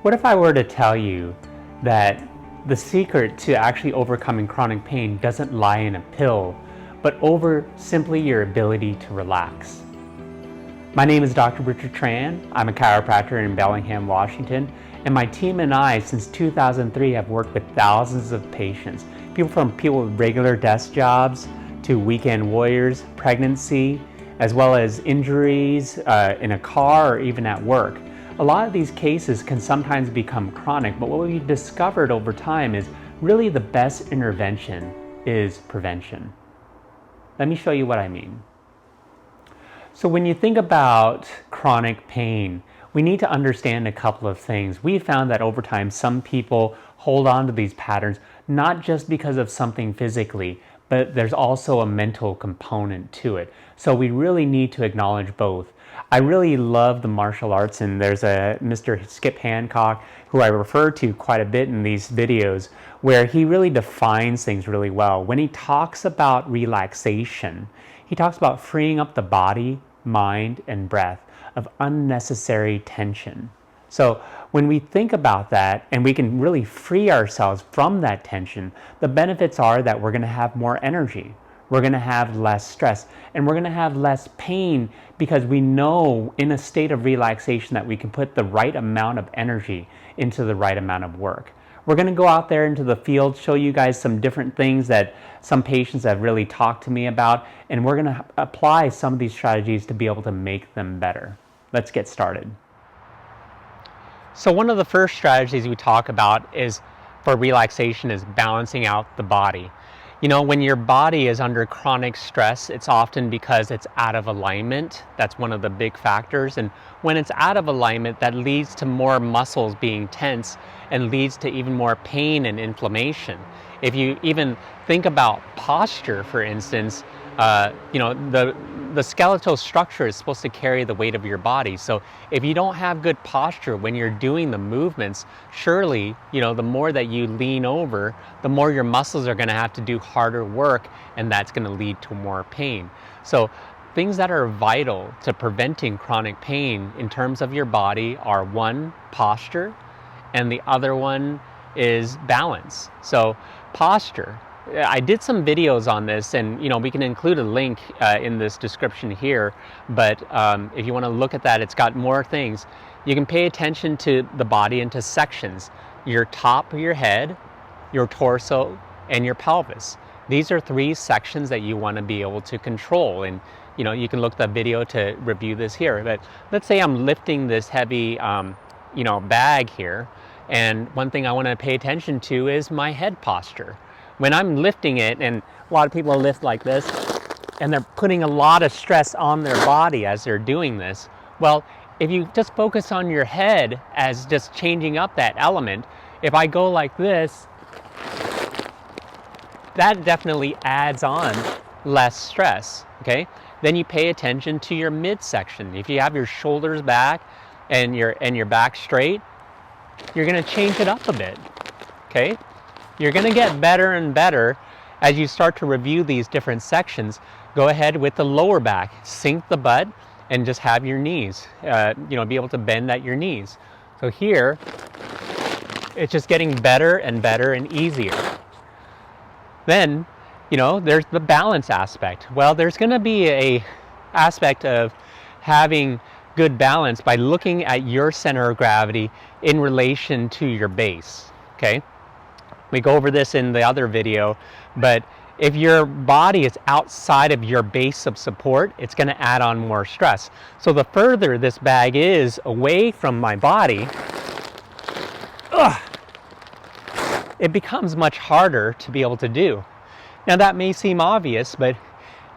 What if I were to tell you that the secret to actually overcoming chronic pain doesn't lie in a pill, but over simply your ability to relax? My name is Dr. Richard Tran. I'm a chiropractor in Bellingham, Washington, and my team and I, since 2003, have worked with thousands of patients. People with regular desk jobs to weekend warriors, pregnancy, as well as injuries in a car or even at work. A lot of these cases can sometimes become chronic, but what we've discovered over time is really the best intervention is prevention. Let me show you what I mean. So when you think about chronic pain, we need to understand a couple of things. We found that over time, some people hold on to these patterns, not just because of something physically, but there's also a mental component to it. So we really need to acknowledge both. I really love the martial arts, and there's a Mr. Skip Hancock, who I refer to quite a bit in these videos, where he really defines things really well. When he talks about relaxation, he talks about freeing up the body, mind, and breath of unnecessary tension. So when we think about that and we can really free ourselves from that tension, the benefits are that we're going to have more energy, we're going to have less stress, and we're going to have less pain, because we know in a state of relaxation that we can put the right amount of energy into the right amount of work. We're going to go out there into the field, show you guys some different things that some patients have really talked to me about, and we're going to apply some of these strategies to be able to make them better. Let's get started. So one of the first strategies we talk about is for relaxation is balancing out the body. You know, when your body is under chronic stress, it's often because it's out of alignment. That's one of the big factors. And when it's out of alignment, that leads to more muscles being tense and leads to even more pain and inflammation. If you even think about posture, for instance, the skeletal structure is supposed to carry the weight of your body. So if you don't have good posture when you're doing the movements, surely, the more that you lean over, the more your muscles are going to have to do harder work, and that's going to lead to more pain. So things that are vital to preventing chronic pain in terms of your body are, one, posture, and the other one is balance. So posture. I did some videos on this, and we can include a link in this description here, but if you want to look at that, it's got more things. You can pay attention to the body into sections: your top of your head, your torso, and your pelvis. These are three sections that you want to be able to control, and you can look at the video to review this here. But let's say I'm lifting this heavy bag here, and one thing I want to pay attention to is my head posture. When I'm lifting it, and a lot of people lift like this, and they're putting a lot of stress on their body as they're doing this. Well, if you just focus on your head as just changing up that element, if I go like this, that definitely adds on less stress, okay? Then you pay attention to your midsection. If you have your shoulders back and your back straight, you're gonna change it up a bit, okay? You're going to get better and better as you start to review these different sections. Go ahead with the lower back, sink the butt, and just have your knees, be able to bend at your knees. So here, it's just getting better and better and easier. Then, there's the balance aspect. Well, there's going to be a aspect of having good balance by looking at your center of gravity in relation to your base, okay? We go over this in the other video, but if your body is outside of your base of support, it's going to add on more stress. So the further this bag is away from my body, it becomes much harder to be able to do. Now that may seem obvious, but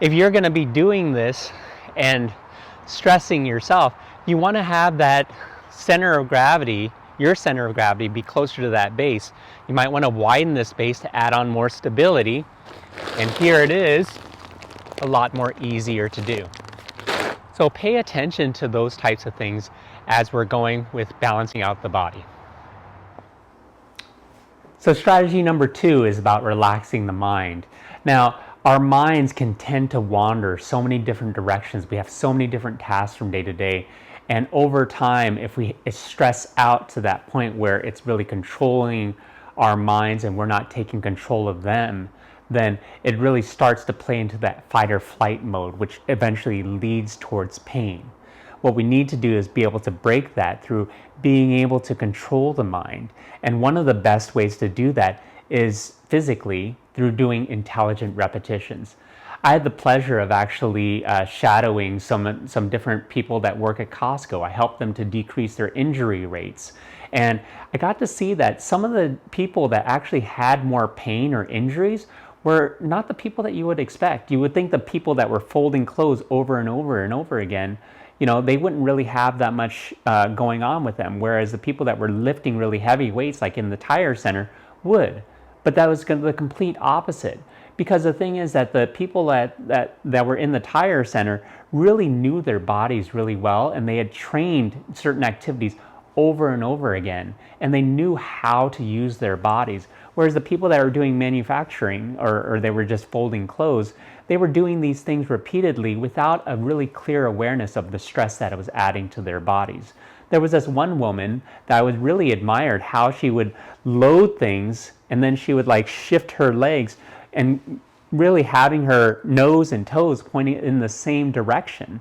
if you're going to be doing this and stressing yourself, you want to have that center of gravity, your center of gravity, be closer to that base. You might want to widen this base to add on more stability, and here it is, a lot more easier to do. So pay attention to those types of things as we're going with balancing out the body. So strategy number 2 is about relaxing the mind. Now, our minds can tend to wander so many different directions. We have so many different tasks from day to day. And over time, if we stress out to that point where it's really controlling our minds and we're not taking control of them, then it really starts to play into that fight or flight mode, which eventually leads towards pain. What we need to do is be able to break that through being able to control the mind. And one of the best ways to do that is physically through doing intelligent repetitions. I had the pleasure of actually shadowing some different people that work at Costco. I helped them to decrease their injury rates. And I got to see that some of the people that actually had more pain or injuries were not the people that you would expect. You would think the people that were folding clothes over and over and over again, they wouldn't really have that much going on with them. Whereas the people that were lifting really heavy weights, like in the tire center, would. But that was the complete opposite. Because the thing is that the people that were in the tire center really knew their bodies really well, and they had trained certain activities over and over again, and they knew how to use their bodies. Whereas the people that were doing manufacturing or they were just folding clothes, they were doing these things repeatedly without a really clear awareness of the stress that it was adding to their bodies. There was this one woman that I was really admired how she would load things and then she would like shift her legs and really having her nose and toes pointing in the same direction.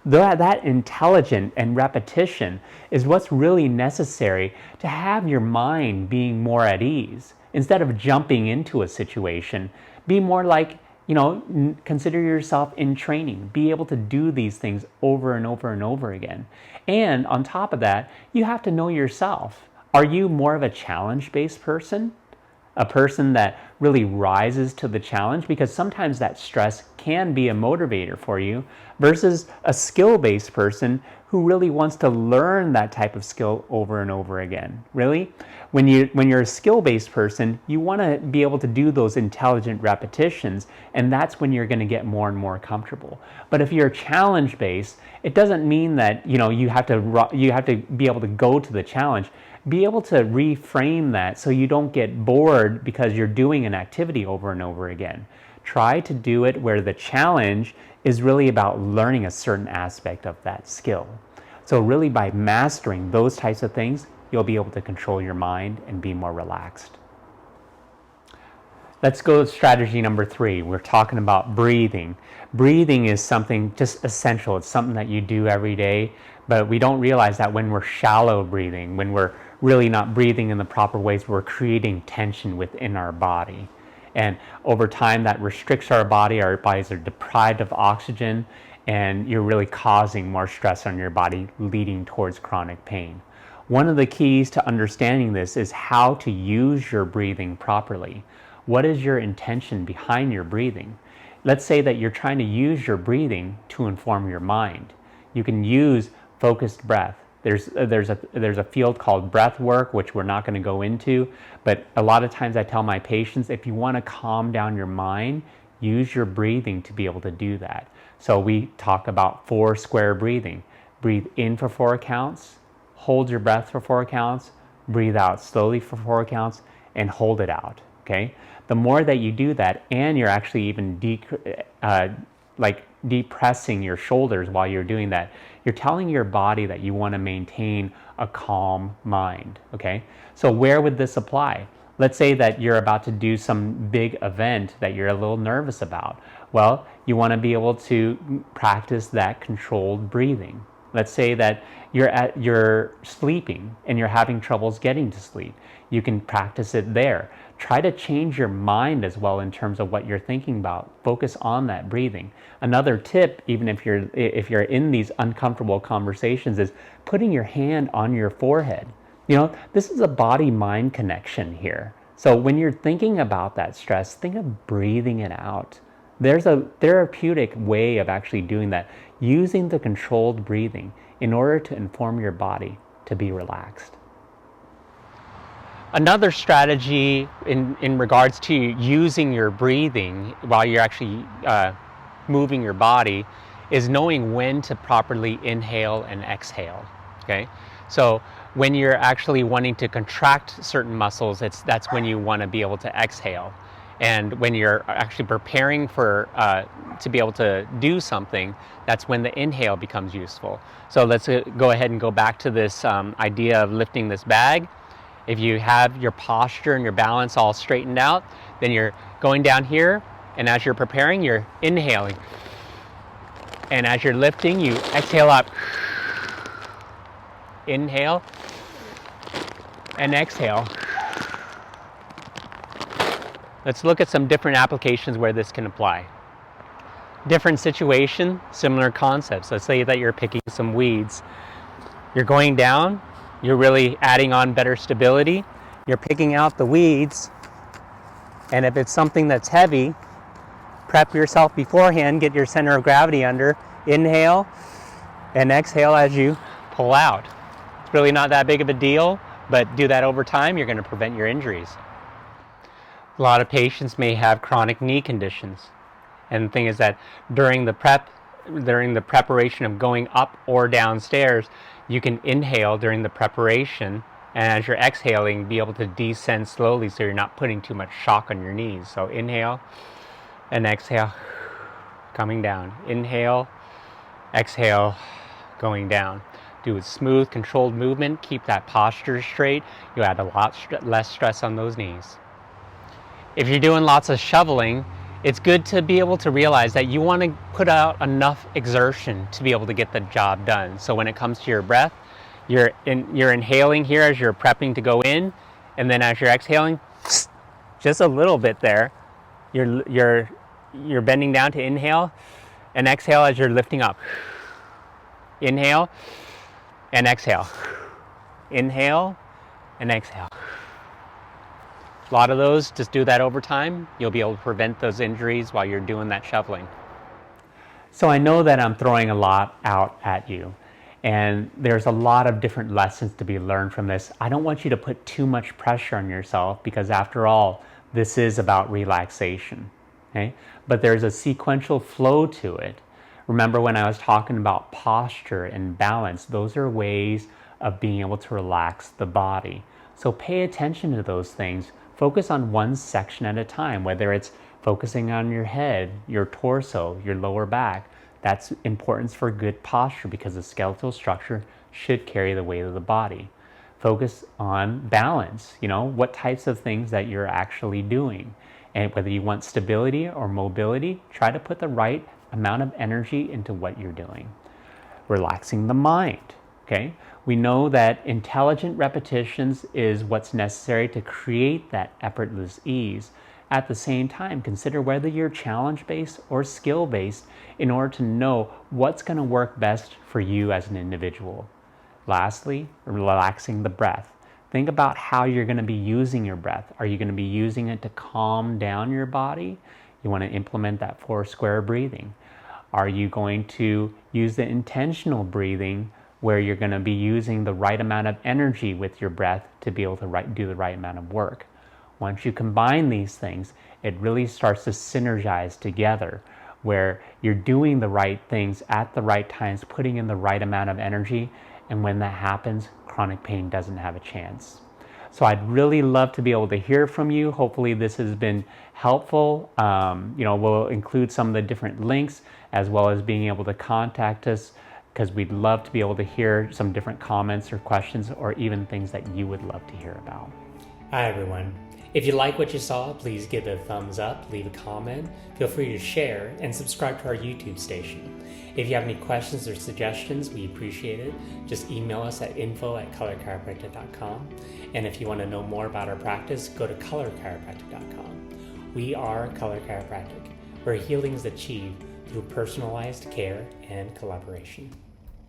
That intelligence and repetition is what's really necessary to have your mind being more at ease. Instead of jumping into a situation, be more like, consider yourself in training. Be able to do these things over and over and over again. And on top of that, you have to know yourself. Are you more of a challenge-based person? A person that really rises to the challenge? Because sometimes that stress can be a motivator for you versus a skill-based person who really wants to learn that type of skill over and over again. Really? When you're a skill-based person, you want to be able to do those intelligent repetitions, and that's when you're going to get more and more comfortable. But if you're challenge-based, it doesn't mean that you have to be able to go to the challenge. Be able to reframe that so you don't get bored because you're doing an activity over and over again. Try to do it where the challenge is really about learning a certain aspect of that skill. So really by mastering those types of things, you'll be able to control your mind and be more relaxed. Let's go to strategy number 3. We're talking about breathing. Breathing is something just essential. It's something that you do every day, but we don't realize that when we're shallow breathing, when we're really not breathing in the proper ways, we're creating tension within our body. And over time, that restricts our body. Our bodies are deprived of oxygen, and you're really causing more stress on your body, leading towards chronic pain. One of the keys to understanding this is how to use your breathing properly. What is your intention behind your breathing? Let's say that you're trying to use your breathing to inform your mind. You can use focused breath. There's a field called breath work, which we're not going to go into, but a lot of times I tell my patients, if you want to calm down your mind, use your breathing to be able to do that. So we talk about 4 square breathing. Breathe in for 4 counts, hold your breath for 4 counts, breathe out slowly for 4 counts, and hold it out, okay? The more that you do that, and you're actually even depressing your shoulders while you're doing that, you're telling your body that you want to maintain a calm mind, okay? So where would this apply? Let's say that you're about to do some big event that you're a little nervous about. Well, you want to be able to practice that controlled breathing. Let's say that you're sleeping and you're having troubles getting to sleep. You can practice it there. Try to change your mind as well in terms of what you're thinking about. Focus on that breathing. Another tip, even if you're in these uncomfortable conversations, is putting your hand on your forehead. This is a body-mind connection here. So when you're thinking about that stress, think of breathing it out. There's a therapeutic way of actually doing that, using the controlled breathing in order to inform your body to be relaxed. Another strategy in regards to using your breathing while you're actually moving your body is knowing when to properly inhale and exhale, okay? So when you're actually wanting to contract certain muscles, that's when you want to be able to exhale. And when you're actually preparing for to be able to do something, that's when the inhale becomes useful. So let's go ahead and go back to this idea of lifting this bag. If you have your posture and your balance all straightened out, then you're going down here, and as you're preparing, you're inhaling. And as you're lifting, you exhale up. Inhale and exhale. Let's look at some different applications where this can apply. Different situation, similar concepts. Let's say that you're picking some weeds. You're going down, you're really adding on better stability. You're picking out the weeds, and if it's something that's heavy, prep yourself beforehand, get your center of gravity under, inhale, and exhale as you pull out. It's really not that big of a deal, but do that over time, you're going to prevent your injuries. A lot of patients may have chronic knee conditions. And the thing is that during the preparation of going up or downstairs, you can inhale during the preparation, and as you're exhaling, be able to descend slowly so you're not putting too much shock on your knees. So inhale and exhale, coming down. Inhale, exhale, going down. Do a smooth, controlled movement. Keep that posture straight. You'll add a lot less stress on those knees. If you're doing lots of shoveling, it's good to be able to realize that you want to put out enough exertion to be able to get the job done. So when it comes to your breath, you're inhaling here as you're prepping to go in, and then as you're exhaling, just a little bit there, you're bending down to inhale, and exhale as you're lifting up. Inhale and exhale. Inhale and exhale. A lot of those, just do that over time. You'll be able to prevent those injuries while you're doing that shoveling. So I know that I'm throwing a lot out at you, and there's a lot of different lessons to be learned from this. I don't want you to put too much pressure on yourself, because after all, this is about relaxation, okay? But there's a sequential flow to it. Remember when I was talking about posture and balance, those are ways of being able to relax the body. So pay attention to those things. Focus on one section at a time, whether it's focusing on your head, your torso, your lower back. That's important for good posture, because the skeletal structure should carry the weight of the body. Focus on balance, what types of things that you're actually doing. And whether you want stability or mobility, try to put the right amount of energy into what you're doing. Relaxing the mind, okay? We know that intelligent repetitions is what's necessary to create that effortless ease. At the same time, consider whether you're challenge-based or skill-based in order to know what's going to work best for you as an individual. Lastly, relaxing the breath. Think about how you're going to be using your breath. Are you going to be using it to calm down your body? You want to implement that 4-square breathing. Are you going to use the intentional breathing, where you're going to be using the right amount of energy with your breath to be able to do the right amount of work? Once you combine these things, it really starts to synergize together, where you're doing the right things at the right times, putting in the right amount of energy, and when that happens, chronic pain doesn't have a chance. So I'd really love to be able to hear from you. Hopefully this has been helpful. We'll include some of the different links, as well as being able to contact us, because we'd love to be able to hear some different comments or questions, or even things that you would love to hear about. Hi everyone. If you like what you saw, please give it a thumbs up, leave a comment, feel free to share, and subscribe to our YouTube station. If you have any questions or suggestions, we appreciate it. Just email us at info@colorchiropractic.com. And if you want to know more about our practice, go to colorchiropractic.com. We are Color Chiropractic, where healing is achieved through personalized care and collaboration.